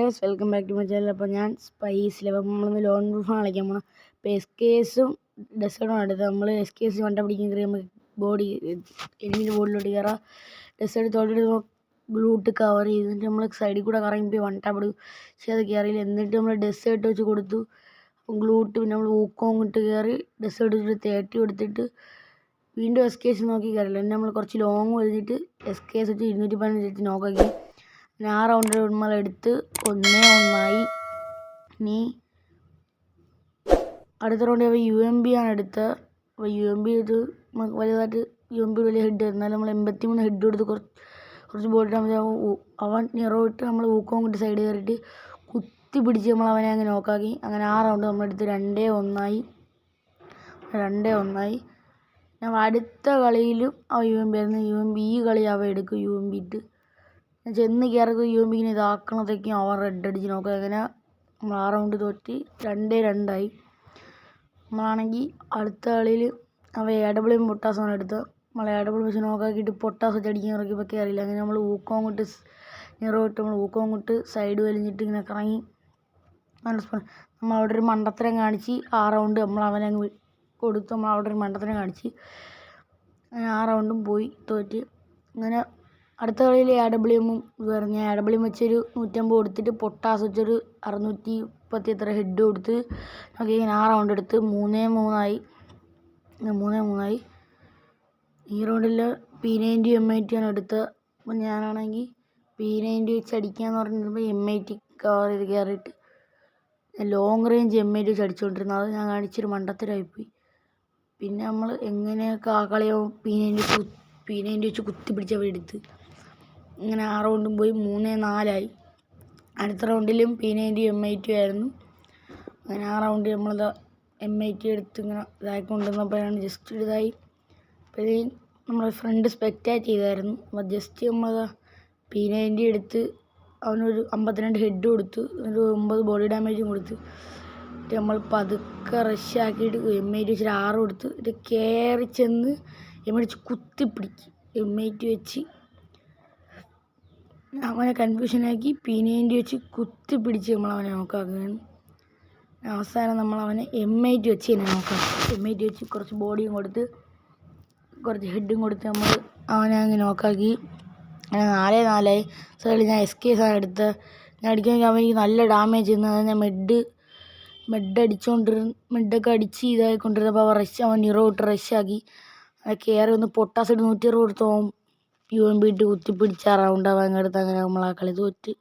Guys, welcome back to my channel. അപ്പോൾ ഞാൻ സ്പൈസിൽ അപ്പോൾ നമ്മളിന്ന് ലോൺ പ്രൂഫാണ് കളിക്കാൻ പോകണം. അപ്പോൾ SKSും ഡെസേർട്ടും എടുത്ത് നമ്മൾ SKS വണ്ട പിടിക്കാൻ കയറി നമുക്ക് ബോഡി എനിമിൻ്റെ ബോഡിലോട്ട് കയറാം. ഡെസേർട്ട് തോളിട്ട് ഗ്ലൂട്ട് കവർ ചെയ്തിട്ട് നമ്മൾ സൈഡിൽ കൂടെ കറങ്ങി വൺ ടാപ്പ് എടുക്കും. പക്ഷേ അത് കയറിയില്ല. എന്നിട്ട് നമ്മൾ ഡെസേർട്ട് വെച്ച് കൊടുത്തു. അപ്പം ഗ്ലൂട്ട് പിന്നെ നമ്മൾ ഊക്കവും ഇട്ട് കയറി ഡെസേർട്ട് വെച്ചിട്ട് തേട്ടി കൊടുത്തിട്ട് വീണ്ടും SKS നോക്കി കയറില്ല. പിന്നെ നമ്മൾ കുറച്ച് ലോങ് വലിച്ചിട്ട് SKS വെച്ച് 215 നോക്കാക്കി. പിന്നെ ആ റൗണ്ട് നമ്മളെടുത്ത് 1-1 ഇനി അടുത്ത റൗണ്ട് UMP ആണ് എടുത്തത്. അപ്പോൾ UMP ഇത് വലുതായിട്ട് UMP വലിയ ഹെഡ്, എന്നാലും നമ്മൾ 83 ഹെഡ് കൊടുത്ത് കുറച്ച് ബോൾ ഇട്ടാൽ അവൻ നിറോ ഇട്ട് നമ്മൾ ഊക്കവും കിട്ടി സൈഡ് കയറിയിട്ട് കുത്തി പിടിച്ച് നമ്മൾ അവനെ അങ്ങ് നോക്കാക്കി. അങ്ങനെ ആ റൗണ്ട് നമ്മളെടുത്ത് 2-1 ഞാൻ അടുത്ത കളിയിലും UMP ആയിരുന്നു. UMP ഈ കളി അവ എടുക്കും. UMP ഇട്ട് ചെന്ന് കയറക്കും. UMP ഇങ്ങനെ ഇതാക്കണതൊക്കെയും അവൻ റെഡ് അടിച്ച് നോക്കുക. അങ്ങനെ നമ്മൾ ആ റൗണ്ട് തോറ്റ് 2-2 നമ്മളാണെങ്കിൽ അടുത്ത കളിയിൽ അവ AWM പൊട്ടാസാണ് എടുത്തത്. നമ്മൾ AWM വെച്ച് നോക്കാക്കിയിട്ട് പൊട്ടാസ് വെച്ച് അടിക്കാൻ ഇറക്കിയപ്പോൾ കയറിയില്ല. അങ്ങനെ നമ്മൾ ഊക്കവും കൊണ്ട് നിറോ ഇട്ട് നമ്മൾ ഊക്കവും കൊണ്ട് സൈഡ് വലിഞ്ഞിട്ട് ഇങ്ങനെ കറങ്ങി നമ്മൾ അവിടെ ഒരു മണ്ടത്തരം കാണിച്ച് ആ റൗണ്ട് നമ്മൾ അവനെ അങ്ങ് കൊടുത്തു. നമ്മൾ അവിടെ ഒരു മണ്ടത്തരം കാണിച്ച് അങ്ങനെ ആ റൗണ്ടും പോയി തോറ്റ്. അങ്ങനെ അടുത്ത കളിയിൽ AWM പറഞ്ഞു. ഞാൻ AWM വെച്ചൊരു 150 കൊടുത്തിട്ട് പൊട്ടാസ് വെച്ചൊരു 630 ഹെഡ് കൊടുത്ത് നമുക്ക് ഇങ്ങനെ ആ റൗണ്ട് എടുത്ത് 3-3 ഈ റൗണ്ടിൽ P90 M80 ആണ് എടുത്തത്. അപ്പം ഞാനാണെങ്കിൽ P90 വെച്ച് അടിക്കാമെന്ന് പറഞ്ഞിരുന്നപ്പോൾ M80 കവർ ചെയ്ത് കയറിയിട്ട് ലോങ് റേഞ്ച് M80 വെച്ച് അടിച്ചുകൊണ്ടിരുന്നത്. അത് ഞാൻ കാണിച്ചൊരു മണ്ടത്തരമായിപ്പോയി. പിന്നെ നമ്മൾ എങ്ങനെയൊക്കെ ആ കളിയോ P90 വെച്ച് കുത്തി പിടിച്ചവർ എടുത്ത് ഇങ്ങനെ ആ റൗണ്ടും പോയി 3-4 അടുത്ത റൗണ്ടിലും P90 M80 ആയിരുന്നു. അങ്ങനെ ആ റൗണ്ടിൽ നമ്മളത് M80 എടുത്ത് ഇങ്ങനെ ഇതായിക്കൊണ്ടിരുന്നപ്പോഴാണ് ജസ്റ്റ് ഇതായി. അപ്പോൾ നമ്മളെ ഫ്രണ്ട് സ്പെക്റ്റാറ്റ് ചെയ്തായിരുന്നു. അപ്പോൾ ജസ്റ്റ് നമ്മളത് P90 എടുത്ത് അവനൊരു 52 ഹെഡ് കൊടുത്ത് ഒരു 9 ബോഡി ഡാമേജും കൊടുത്ത് നമ്മൾ പതുക്കെ റഷ് ആക്കിയിട്ട് M80 വെച്ചിട്ട് 6 കൊടുത്ത് ഇത് കയറി ചെന്ന് M80 വെച്ച് കുത്തിപ്പിടിക്കും. M80 വെച്ച് അവനെ കൺഫ്യൂഷനാക്കി P90 വെച്ച് കുത്തിപ്പിടിച്ച് നമ്മളവനെ നോക്കാക്കുകയാണ്. അവസാനം നമ്മളവനെ M80 വെച്ച് തന്നെ നോക്കാം. M80 വെച്ച് കുറച്ച് ബോഡിയും കൊടുത്ത് കുറച്ച് ഹെഡും കൊടുത്ത് നമ്മൾ അവനെ അങ്ങ് നോക്കാക്കി. 4-4 സൈഡിൽ ഞാൻ SKS ആണ് എടുത്തത്. ഞാൻ അടിക്കുകയാണെങ്കിൽ അവനിക്ക് നല്ല ഡാമേജ് ചെയ്യുന്നത്. ഞാൻ മെഡൊക്കെ അടിച്ച് ഇതായിക്കൊണ്ടിരുന്നപ്പോൾ അവൻ നിറോ ഇട്ട് റഷാക്കി. അത് കയറി ഒന്ന് പൊട്ടാസിട്ട് 160 കൊടുത്ത് UMP ഇട്ട് കുത്തിപ്പിടിച്ച റൗണ്ട് അവൻ എടുത്ത്. അങ്ങനെ നമ്മൾ ആ കളി തോറ്റ്.